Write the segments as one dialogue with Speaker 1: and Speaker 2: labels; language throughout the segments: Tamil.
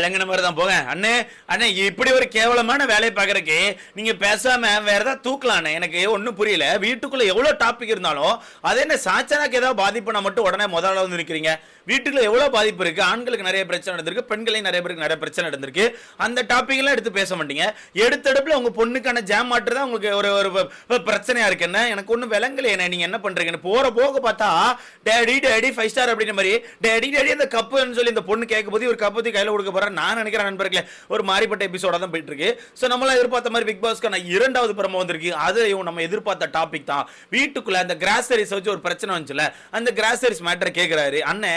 Speaker 1: இலங்கன மாதிரி தான் போங்க அண்ணே. அண்ணே இப்படி ஒரு கேவலமான வேலையை பார்க்கறக்கு நீங்க பேசாம வேற ஏதாவது தூக்கலாண்ணே. எனக்கு ஒன்றும் புரியல. வீட்டுக்குள்ள எவ்வளவு டாபிக் இருந்தாலும் அது என்ன சாச்சனாக்கு ஏதாவது பாதிப்புனா மட்டும் உடனே முதல்ல வந்து நிற்கிறீங்க. வீட்டுக்குள்ள எவ்வளவு பாதிப்பு இருக்கு. ஆண்களுக்கு நிறைய பிரச்சனை நடந்திருக்கு, பெண்களையும் நிறைய பேருக்கு நிறைய பிரச்சனை நடந்திருக்கு. அந்த டாபிக் எல்லாம் எடுத்து பேச மாட்டீங்க. எடுத்தடுப்புல உங்க பொண்ணுக்கான ஜாம் மாட்டுறதா உங்களுக்கு ஒரு பிரச்சனையா இருக்கு. என்ன எனக்கு ஒன்றும் விளங்கல. என்ன நீங்க என்ன பண்றீங்கன்னு போற போக பார்த்தா டேடி டேடி 5 ஸ்டார் அப்படின்ற மாதிரி டேடி டேடி அந்த கப்புன்னு சொல்லி இந்த பொண்ணு கேட்கும் போது ஒரு கப்பத்தி கையில கொடுக்க போற நான் நினைக்கிறேன் நண்பர்களே. ஒரு மாறிப்பட்ட எபிசோட தான் போயிட்டு இருக்கு. சோ நம்மள எதிர்பார்த்த மாதிரி பிக் பாஸ்க்கான 2வது பிரமோ வந்திருக்கு. அதுலயும் நம்ம எதிர்பார்த்த டாபிக் தான். வீட்டுக்குள்ள அந்த கிராசரிஸ் வச்சு ஒரு பிரச்சனை வந்துச்சுல, அந்த கிராசரிஸ் மேட்டர் கேக்குறாரு. அண்ணே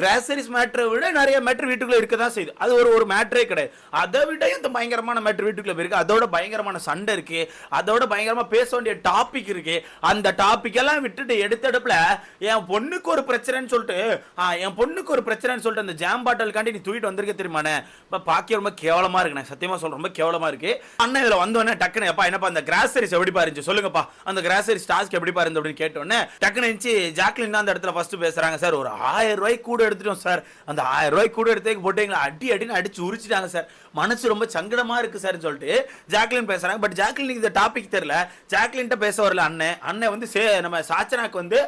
Speaker 1: கிராசரிஸ் மேட்டரை விட நிறைய மேட்டர் வீட்டுக்குள்ள இருக்கதான் செய்யுது. அது ஒரு மேட்டரே கிடையாது. அதை விட இந்த பயங்கரமான மேட்டர் வீட்டுக்குள்ள இருக்கு. அதோட பயங்கரமான சண்டை இருக்கு. அதோட பயங்கரமா பேச வேண்டிய டாபிக் இருக்கு. அந்த டாபிக் எல்லாம் விட்டுட்டு எடுத்தடுப்புல என் பொண்ணுக்கு ஒரு பிரச்சனைன்னு சொல்லிட்டு அந்த ஜாம் பாட்டில் காண்டி நீ தூக்கிட்டு வந்திருக்க தெரியுமானே. பாக்கிய ரொம்ப கேவலமா இருக்கு. நான் சத்தியமா சொல்றேன், ரொம்ப கேவலமா இருக்கு. அண்ணன் இதுல வந்தோடனே டக்குனு எப்பா என்னப்பா அந்த கிராசரிஸ் எப்படி பாருச்சு சொல்லுங்கப்பா, அந்த கிராசரிஸ் டாஸ்க் எப்படி பாருங்க அப்படின்னு கேட்டோன்னே டக்குனு இருந்துச்சு. ஜாக்லின் தான் அந்த இடத்துல ஃபர்ஸ்ட் பேசுறாங்க. சார் ஒரு 1000 ரூபாய்க்கு கூட எடுத்துட்டோம் சார். அந்த 1000 ரூபாய்க்கு கூட எடுத்து போட்டு எங்களை அடின்னு அடிச்சு உரிச்சிட்டாங்க சார். மனசு ரொம்ப சங்கடமா இருக்கு சார் சொல்லிட்டு ஜாக்லின் பேசுறாங்க. பட் ஜாக்லின் இந்த டாபிக் தெரியல. ஜாக்லின்ட்ட பேச வரல. அண்ணன் வந்து நம்ம சாச்சனாக்கு வந்து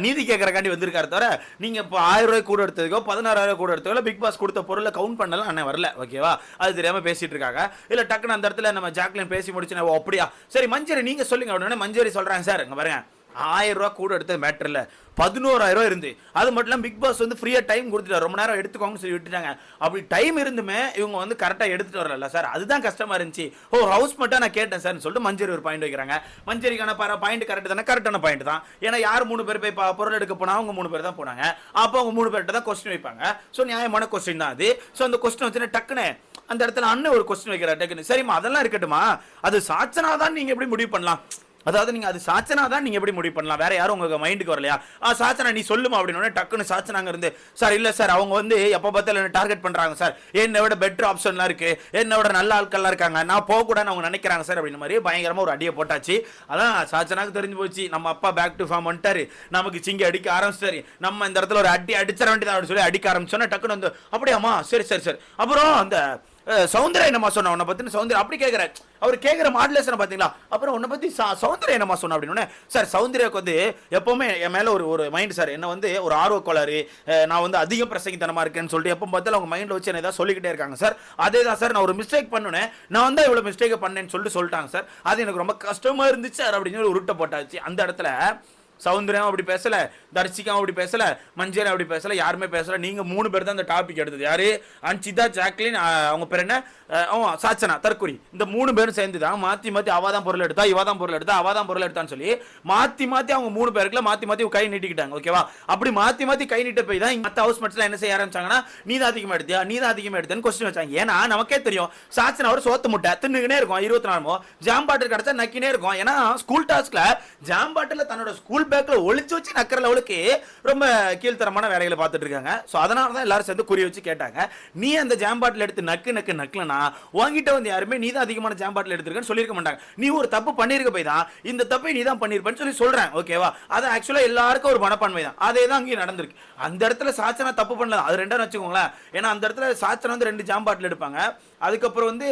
Speaker 1: நீதி கேட்கறக்காண்டி வந்திருக்காரு. தவிர நீங்க இப்போ 1000 ரூபாய் கூட எடுத்ததுக்கோ 16,000 கூட எடுத்ததுக்கோ பிக் பாஸ் கொடுத்த பொருளை கவுண்ட் பண்ணலாம் அண்ணன் வரல. ஓகேவா, அது தெரியாம பேசிட்டு இருக்காங்க. இல்ல டக்குன்னு அந்த இடத்துல நம்ம ஜாக்லின் பேசி முடிச்சு அப்படியா சரி மஞ்சரி நீங்க சொல்லுங்க அப்படின்னு மஞ்சரி சொல்றாங்க. சார் இங்க பாருங்க 1000 ரூபாய் கூட எடுத்தது மேட்டர் இல்ல, 11,000 ரூபாய் இருந்து. அது மட்டும் இல்லாம பிக் பாஸ் வந்து ஃப்ரீயா டைம் கொடுத்துட்டாரு. ரொம்ப நேரம் எடுத்துக்கோங்கன்னு சொல்லி விட்டுட்டாங்க. அப்படி டைம் இருந்துமே இவங்க வந்து கரெக்டா எடுத்துட்டு வரல சார். அதுதான் கஷ்டமா இருந்துச்சு. ஹவுஸ் மட்டும் நான் கேட்டேன் சார் சொல்லிட்டு மஞ்சரி ஒரு பாயிண்ட் வைக்கிறாங்க. மஞ்சரிக்கான பாயிண்ட் கரெக்ட் தானே, கரெக்டான பாயிண்ட் தான். ஏன்னா யார் 3 பேர் போய் பொருள் எடுக்க போனா அவங்க 3 பேர் தான் போனாங்க. அப்போ அவங்க 3 பேர்கிட்ட தான் கொஸ்டின் வைப்பாங்க. ஸோ நியாயமான கொஸ்டின் தான் அது. ஸோ அந்த கொஸ்டின் வச்சு டக்குன்னு அந்த இடத்துல அண்ணன் ஒரு கொஸ்டின் வைக்கிறார். டக்குன்னு சரிம்மா அதெல்லாம் இருக்கட்டுமா, அது சாச்சனா தான் நீங்க எப்படி முடிவு பண்ணலாம், அதாவது நீங்க அது சாச்சனா தான் நீங்க எப்படி முடிவு பண்ணலாம், வேற யாரும் உங்க மைண்டுக்கு வரலையா, சாச்சனா நீ சொல்லுமா அப்படின்னு டக்குன்னு சாச்சனாங்க இருந்து சார் இல்ல சார் அவங்க வந்து எப்ப பார்த்தாலும் என்ன டார்கெட் பண்றாங்க சார், என்னை விட பெட்டர் ஆப்ஷன்லாம் இருக்கு, என்னை விட நல்ல ஆட்கள்லாம் இருக்காங்க, நான் போக கூடாதுன்னு அவங்க நினைக்கிறாங்க சார் அப்படின்னு மாதிரி பயங்கரமா ஒரு அடியை போட்டாச்சு. அதான் சாச்சனாக்கு தெரிஞ்சு போச்சு நம்ம அப்பா பேக் டு ஃபார்ம் வந்துட்டாரு, நமக்கு சிங்கி அடிக்க ஆரம்பிச்சிட்டாரு, நம்ம இந்த இடத்துல ஒரு அடி அடிச்சிட வேண்டியதான் அப்படின்னு சொல்லி அடிக்க ஆரம்பிச்சோன்னா டக்குன்னு வந்து அப்படியாமா சரி சரி சரி. அப்புறம் அந்த சௌந்தர்யா என்னமா சொன்ன உன்னை பத்தி, சௌந்தர்யா அப்படி கேட்கிற அவர் கேட்கிற மாடுலேஷன் பாத்தீங்களா, அப்புறம் உன்னை பத்தி சௌந்தர்யா என்னமா சொன்ன அப்படின்னு. சார் சௌந்தர்யாக்கு வந்து எப்பவுமே என் மேல ஒரு மைண்ட் சார், என்ன வந்து ஒரு ஆர்வ கோளாறு, நான் வந்து அதிக பிரசங்கித்தனமா இருக்கேன்னு சொல்லிட்டு எப்போ பார்த்தாலும் அவங்க மைண்ட்ல வச்சு என்ன ஏதாவது சொல்லிக்கிட்டே இருக்காங்க சார். அதே தான் சார் நான் ஒரு மிஸ்டேக் பண்ணுனேன், நான் வந்து இவ்வளவு மிஸ்டேக் பண்ணேன்னு சொல்லிட்டாங்க சார். அது எனக்கு ரொம்ப கஷ்டமா இருந்துச்சு சார் அப்படின்னு உருட்ட போட்டாச்சு. அந்த இடத்துல சௌந்தர்யம் அப்படி பேசல, தர்ஷிகா அப்படி பேசல, மஞ்சரி அப்படி பேசல, யாருமே பேசல. நீங்க 3 பேர் தான் அந்த டாபிக் எடுத்தது. யாரு, அன்சிதா, ஜாக்லின், அவங்க பேர் என்ன, சாச்சனா, தற்கொலை. இந்த 3 பேரும் சேர்ந்து தான் மாத்தி அவாதான் பொருள் எடுத்தா, இவாதான் பொருள் எடுத்தா, அவாதான் பொருள் எடுத்தான்னு சொல்லி மாத்தி அவங்க 3 பேருக்குள்ள மாத்தி கை நீட்டிக்கிட்டாங்க. ஓகேவா, அப்படி மாத்தி கை நீட்ட போய் தான் மற்ற ஹவுஸ் மேட்ஸ்ல என்ன செய்ய ஆரம்பிச்சாங்கன்னா நீ தான் அதிகமா எடுத்தியா, நீ தான் அதிகமா எடுத்தேன்னு கொஸ்டின் வச்சாங்க. ஏன்னா நமக்கே தெரியும் சாச்சனா ஒரு சோத்து முட்டை தின்னுக்கினே இருக்கும் 24 ஜாம் பாட்டில் கிடைச்சா நக்கினே இருக்கும். ஏன்னா ஸ்கூல் டாஸ்க்ல ஜாம் பாட்டில் தன்னோட ஸ்கூல் பேக்ல ஒளிச்சு வச்சு நக்கிற லெவலுக்கு ரொம்ப கீழ்த்தரமான வேலைகளை பார்த்துட்டு இருக்காங்க. ஸோ அதனால தான் எல்லாரும் சேர்ந்து குறி வச்சு கேட்டாங்க, நீ அந்த ஜாம் பாட்டில் எடுத்து நக்கலனா வாங்கிட்ட வந்து யாருமே நீ தான் அதிகமான ஜாம் பாட்டில் எடுத்துருக்கன்னு சொல்லியிருக்க மாட்டாங்க. நீ ஒரு தப்பு பண்ணிருக்க போய் தான் இந்த தப்பை நீ தான் பண்ணிருப்பேன்னு சொல்லி சொல்றேன். ஓகேவா, அது ஆக்சுவலா எல்லாருக்கும் ஒரு மனப்பான்மை தான். அதே தான் அங்கே நடந்திருக்கு. அந்த இடத்துல சாச்சனா தப்பு பண்ணல, அது ரெண்டாவது வச்சுக்கோங்களேன். ஏன்னா அந்த இடத்துல சாச்சனா வந்து 2 ஜாம் பாட்டில் எடுப்பாங்க. அதுக்கப்புறம் வந்து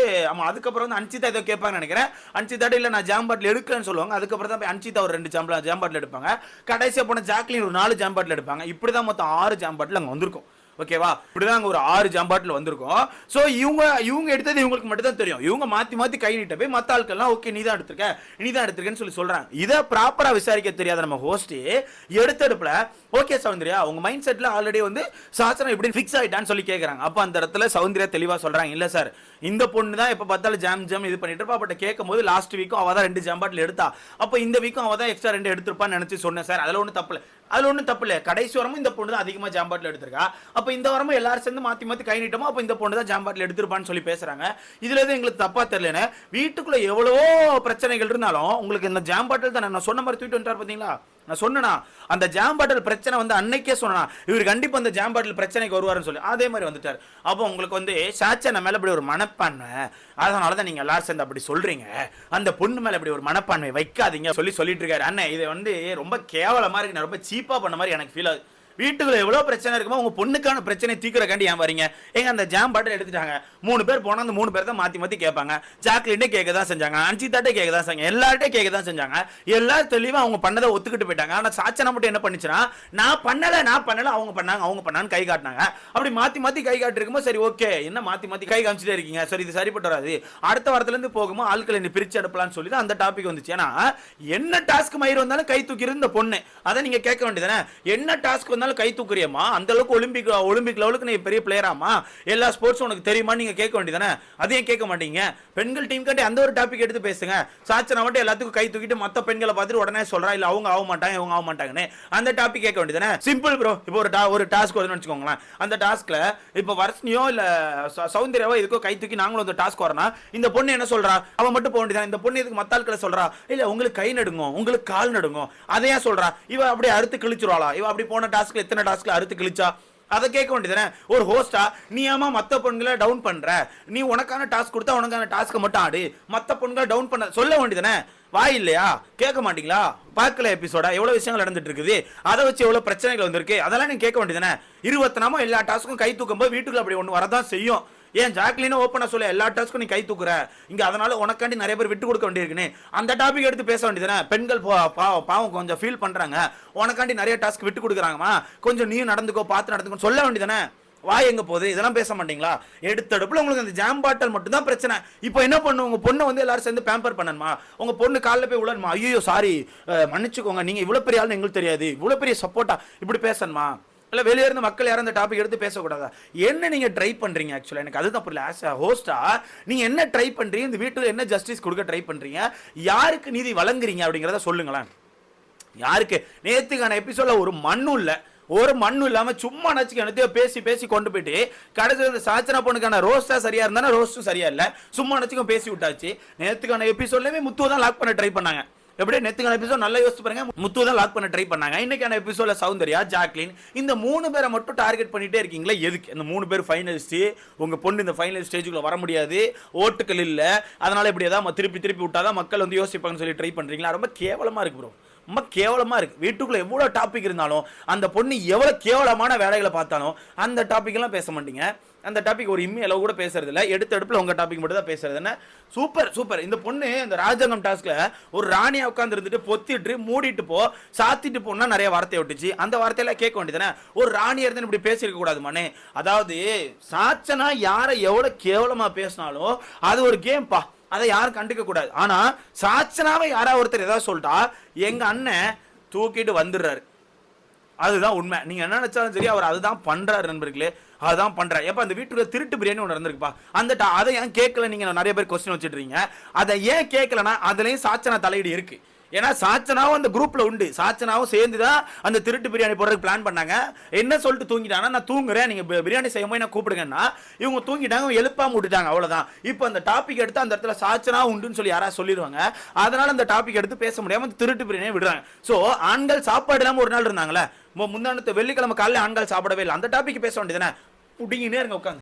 Speaker 1: அன்சிதா ஏதோ கேட்பாங்க நினைக்கிறேன். அன்சிதா இல்ல நான் ஜாம் பாட்டில் எடுக்கலன்னு சொல்லுவாங்க. அதுக்கப்புறம் தான் அன்சிதா ஒரு 2 ஜாம் பாட்டில் எடுப்பாங்க. கடைசியா போன ஜாக்லின் ஒரு 4 ஜாம் பாட்டில் எடுப்பாங்க. இப்படிதான் மொத்தம் 6 ஜாம் பாட்டில் அங்க வந்திருக்கும். ஓகேவா, இப்படிதான் அங்க ஒரு 6 ஜாம் பாட்டில் வந்திருக்கும். சோ இவங்க எடுத்தது இவங்களுக்கு மட்டும் தான் தெரியும். இவங்க மாத்தி கை நீட்ட போய் மத்த ஆட்கள்லாம் ஓகே நீ தான் எடுத்திருக்கேன்னு சொல்லி சொல்றாங்க. இதை ப்ராப்பரா விசாரிக்க தெரியாத நம்ம ஹோஸ்ட் எடுத்தடுப்புல ஓகே சௌந்தர்யா உங்க மைண்ட் செட்ல ஆல்ரெடி வந்து சாச்சனா இப்படி ஃபிக்ஸ் ஆயிட்டான்னு சொல்லி கேட்கறாங்க. அப்ப அந்த இடத்துல சௌந்தர்யா தெளிவா சொல்றாங்க, இல்ல சார் இந்த பொண்ணு தான் எப்ப பார்த்தாலும் ஜாம் இது பண்ணிட்டு இருப்பா. பட் கேட்கும் போது லாஸ்ட் வீக்கும் அவ தான் 2 ஜாம் பாட்டில் எடுத்தா, அப்ப இந்த வீக்கும் அவ தான் எக்ஸ்ட்ரா 2 எடுத்திருப்பான்னு நினைச்சு சொன்னேன் சார். அதுல ஒன்றும் தப்பு இல்லை. கடைசி வரமும் இந்த பொண்ணு தான் அதிகமா ஜாம் பாட்டில் எடுத்திருக்கா. அப்ப இந்த வரமும் எல்லாரும் சேர்ந்து மாத்தி கை நீட்டமோ அப்ப இந்த பொண்ணு தான் ஜாம் பாட்டில் எடுத்திருப்பான்னு சொல்லி பேசுறாங்க. இதுல எதுவும் எங்களுக்கு தப்பா தெரியல. வீட்டுக்குள்ள எவ்வளவோ பிரச்சனைகள் இருந்தாலும் உங்களுக்கு இந்த ஜாம் பாட்டில் தான் நான் சொன்ன மாதிரி தூக்கிட்டு வந்துட்டார் பாத்தீங்களா. நான் சொன்னா அந்த ஜாம் பாட்டில் பிரச்சனை வந்து அன்னைக்கே சொன்னா இவர் கண்டிப்பா அந்த ஜாம் பாட்டில் பிரச்சனைக்கு வருவாருன்னு சொல்லி அதே மாதிரி வந்துட்டார். அப்போ உங்களுக்கு வந்து சாச்சனா மேல இப்படி ஒரு மனப்பான்மை, அதனாலதான் நீங்க எல்லாரும் சேர்ந்து அப்படி சொல்றீங்க, அந்த பொண்ணு மேல இப்படி ஒரு மனப்பான்மை வைக்காதீங்க சொல்லிட்டு இருக்காரு. அண்ணன் இது வந்து ரொம்ப கேவலமா இருக்கு, ரொம்ப சீப்பா பண்ண மாதிரி எனக்கு ஃபீல் ஆகுது. வீட்டுக்குள்ள எவ்வளவு பிரச்சனை இருக்குமோ உங்க பொண்ணுக்கான பிரச்சனை தீர்க்கறக்காண்டி ஏன் வரீங்க? எங்க அந்த ஜாம் பாட்டில் எடுத்துட்டாங்க, 3 பேர் போனா அந்த 3 பேர் தான் மாத்தி மாத்தி கேட்பாங்க. ஜாக்லின்டே கேட்க தான் செஞ்சாங்க, அஞ்சிதாட்டே கேட்க தான் செஞ்சாங்க, எல்லார்ட்டே கேட்க தான் செஞ்சாங்க. எல்லாரும் தெளிவா அவங்க பண்ணதை ஒத்துக்கிட்டு போயிட்டாங்க. ஆனா சாச்சனா மட்டும் என்ன பண்ணுச்சுன்னா, நான் பண்ணல அவங்க பண்ணான்னு கை காட்டினாங்க. அப்படி மாத்தி மாத்தி கை காட்டி இருக்கும்போது சரி ஓகே, என்ன மாத்தி மாத்தி கை காமிச்சிட்டே இருக்கீங்க, சரி இது சரிப்பட்டு வராது, அடுத்த வாரத்துல இருந்து போகும்போது ஆட்களை நீ பிரிச்சு எடுப்பலாம்னு சொல்லி தான் அந்த டாபிக் வந்துச்சு. ஏன்னா என்ன டாஸ்க் மயிர் வந்தாலும் கை தூக்கி இருந்த பொண்ணு, அதை நீங்க கேட்க வேண்டியதானே, என்ன டாஸ்க் வந்தாலும் கை தூக்குறியம்மா, அந்த அளவுக்கு ஒலிம்பிக் லெவலுக்கு நீ பெரிய பிளேயராமா, எல்லா ஸ்போர்ட்ஸும் உனக்கு தெரியுமா, நீங்க கேட்க வேண்டியதானே. அதையும் கேட்க மாட்டீங்க. பெண்கள் டீம் காட்டி அந்த ஒரு டாபிக் எடுத்து பேசுங்க. சாச்சனா மட்டும் எல்லாத்துக்கும் கை தூக்கிட்டு மத்த பெண்களை பார்த்துட்டு உடனே சொல்றா இல்ல அவங்க ஆக மாட்டாங்க இவங்க ஆக மாட்டாங்கன்னு அந்த டாபிக் கேட்க வேண்டியதானே. Simple bro. இப்போ ஒரு டாஸ்க் வருதுன்னு வச்சுக்கோங்களேன். அந்த டாஸ்க்ல இப்போ வர்ஷினியோ இல்ல சௌந்தர்யாவோ இதுக்கோ கை தூக்கி நாங்களும் அந்த டாஸ்க் வரனா, இந்த பொண்ணு என்ன சொல்றா, அவன் மட்டும் போக வேண்டியதான். இந்த பொண்ணு இதுக்கு மத்தாள்களை சொல்றா இல்ல உங்களுக்கு கை நடுங்கும், உங்களுக்கு கால் நடுங்கும், அதையா சொல்றா, இவ அப்படியே அறுத்து கிழிச்சிருவாளா, இவ அப்படி போன டாஸ்க்ல எத்தனை டாஸ்க்ல அறுத்து கிழிச்சா, அதை கேட்க வேண்டியதானே. ஒரு ஹோஸ்டா நீ ஏமா மத்த பொண்ணுகளை டவுன் பண்ற, நீ உனக்கான டாஸ்க் கொடுத்தா உனக்கான டாஸ்க்கை மட்டும் ஆடு, மத்த பொண்ணுகளை டவுன் பண்ண சொல்ல வேண்டியதானே. வாய் இல்லையா, கேட்க மாட்டீங்களா? பார்க்கல எபிசோடா எவ்வளவு விஷயங்கள் நடந்துட்டு இருக்குது, அதை வச்சு எவ்வளவு பிரச்சனைகள் வந்திருக்கு, அதெல்லாம் நீங்க கேட்க வேண்டியதானே. 20 நாம எல்லா டாஸ்க்கும் கை தூக்கும் போது வீட்டுக்குள்ள அப்படி ஒன்று வரதான் செய்யும். ஏன் ஜாக்லின் ஓப்பனா சொல்ல எல்லா டாஸ்க்கும் நீ கை தூக்குற இங்க, அதனால உனக்காண்டி நிறைய பேர் விட்டு கொடுக்க வேண்டியிருக்குன்னு அந்த டாபிக் எடுத்து பேச வேண்டியதானே. பெண்கள் பாவம் கொஞ்சம் ஃபீல் பண்றாங்க, உனக்காண்டி நிறைய டாஸ்க் விட்டு கொடுக்குறாங்கம்மா, கொஞ்சம் நீயும் நடந்துக்கோ, பார்த்து நடந்துக்கோ சொல்ல வேண்டியதானே. வாய் எங்க போகுது, இதெல்லாம் பேச மாட்டீங்களா? எடுத்தடுப்புல உங்களுக்கு அந்த ஜாம் பாட்டல் மட்டும் தான் பிரச்சனை. இப்போ என்ன பண்ணும், உங்க பொண்ணை வந்து எல்லாரும் சேர்ந்து பேம்பர் பண்ணணுமா, உங்க பொண்ணு காலில் போய் விழணுமா, ஐயோ சாரி மன்னிச்சுக்கோங்க நீங்க இவ்வளவு பெரிய ஆளுன்னு எங்களுக்கு தெரியாது, இவ்வளவு பெரிய சப்போர்ட்டா இப்படி பேசணுமா, இல்ல வெளியே இருந்து மக்கள் யாரும் அந்த டாபிக் எடுத்து பேசக்கூடாதா? என்ன நீங்க ட்ரை பண்றீங்க? ஆக்சுவலா எனக்கு அதுதான் புரியல. ஆஸ் அ ஹோஸ்டா நீங்க என்ன ட்ரை பண்றீங்க, இந்த வீட்டுல என்ன ஜஸ்டிஸ் கொடுக்க ட்ரை பண்றீங்க, யாருக்கு நீதி வழங்குறீங்க அப்படிங்கறத சொல்லுங்களேன். யாருக்கு? நேத்துக்கான எபிசோட்ல ஒரு மண்ணும் இல்லாம சும்மா நச்சுக்கு எனக்கு பேசி பேசி கொண்டு போயிட்டு கடைசியில் இந்த சாச்சனா பொண்ணுக்கான ரோஸ்டா சரியா இருந்தா ரோஸ்டும் சரியா இல்ல, சும்மா நச்சுக்கும் பேசி விட்டாச்சு. நேத்துக்கான எபிசோட்லயுமே முத்துவை தான் லாக் பண்ண ட்ரை பண்ணாங்க. எப்படி நேத்துக்கான எபிசோட் நல்லா யோசிச்சு பாருங்க, முத்து தான் லாக் பண்ண ட்ரை பண்ணாங்க. இன்னைக்கான எபிசோட்ல சௌந்தர்யா, ஜாக்லின், இந்த 3 பேரை மட்டும் டார்கெட் பண்ணிட்டே இருக்கீங்களா? எதுக்கு? இந்த 3 பேர் ஃபைனலிஸ்ட், உங்க பொண்ணு இந்த ஃபைனல் ஸ்டேஜுக்குள்ள வர முடியாது, ஓட்டுகள் இல்ல, அதனால இப்படி ஏதாவது திருப்பி விட்டாதான் மக்கள் வந்து யோசிப்பாங்கன்னு சொல்லி ட்ரை பண்றீங்களா? ரொம்ப கேவலமா இருக்கு ப்ரோ, ரொம்ப கேவலமா இருக்கு. வீட்டுக்குள்ள எவ்வளவு டாபிக் இருந்தாலும் அந்த பொண்ணு எவ்வளவு கேவலமான வேலைகளை பார்த்தாலும் அந்த டாபிக் எல்லாம் பேச மாட்டீங்க. அந்த டாபிக் ஒரு இம்மி அளவு கூட பேசுறது இல்ல, எடுத்தடுப்புல உங்க டாபிக் மட்டும் தான் பேசுறது. என்ன சூப்பர். இந்த பொண்ணு இந்த ராஜாங்கம் டாஸ்க்ல ஒரு ராணியா உட்கார்ந்து இருந்துட்டு பொத்திட்டு மூடிட்டு சாத்திட்டு போனா நிறைய வார்த்தையை விட்டுச்சு. அந்த வார்த்தையெல்லாம் கேட்க வேண்டியதானே. ஒரு ராணியா இருந்து இப்படி பேசிருக்க கூடாது மனே. அதாவது சாச்சனா யாரை எவ்வளவு கேவலமா பேசினாலும் அது ஒரு கேம் பா, அதை யாரும் கண்டுக்க கூடாது. ஆனா சாச்சனாவை யாராவது ஒருத்தர் ஏதாவது சொல்லிட்டா எங்க அண்ணன் தூக்கிட்டு வந்துடுறாரு, அதுதான் உண்மை. நீங்க என்ன நினைச்சாலும் சரி, அவர் அதுதான் பண்றாரு நண்பர்களே, அதுதான் பண்றாரு. எப்ப அந்த வீட்டுல திருட்டு பிரியாணி ஒன்று நடந்திருக்குப்பா, அந்த அதை ஏன் கேட்கல? நீங்க நிறைய பேர் கொஸ்டின் வச்சுட்டு இருக்கீங்க. அதை ஏன் கேட்கலன்னா அதுலயும் சாச்சனா தலையீடு இருக்கு. ஏன்னா சாச்சனாவும் அந்த குரூப்ல உண்டு, சாச்சனாவும் சேர்ந்துதான் அந்த திருட்டு பிரியாணி போடுறதுக்கு பிளான் பண்ணாங்க. என்ன சொல்லிட்டு தூங்கிட்டாங்கன்னா, நான் தூங்குறேன் நீங்க பிரியாணி செய்யும் போது நான் கூப்பிடுங்கன்னா இவங்க தூங்கிட்டாங்க, எழுப்பாம விட்டுட்டாங்க, அவ்வளவுதான். இப்போ அந்த டாபிக் எடுத்து அந்த இடத்துல சாச்சனா உண்டுன்னு சொல்லி யாராவது சொல்லிடுவாங்க, அதனால அந்த டாபிக் எடுத்து பேச முடியாம அந்த திருட்டு பிரியாணியை விடுறாங்க. சோ ஆண்கள் சாப்பாடு இல்லாம ஒரு நாள் இருந்தாங்களே, முந்தானத்து வெள்ளிக்கிழமை காலையில ஆண்கள் சாப்பிடவே இல்லை, அந்த டாபிக் பேச வேண்டியதுதானே. புடிங்கினே இருங்க உட்காந்து.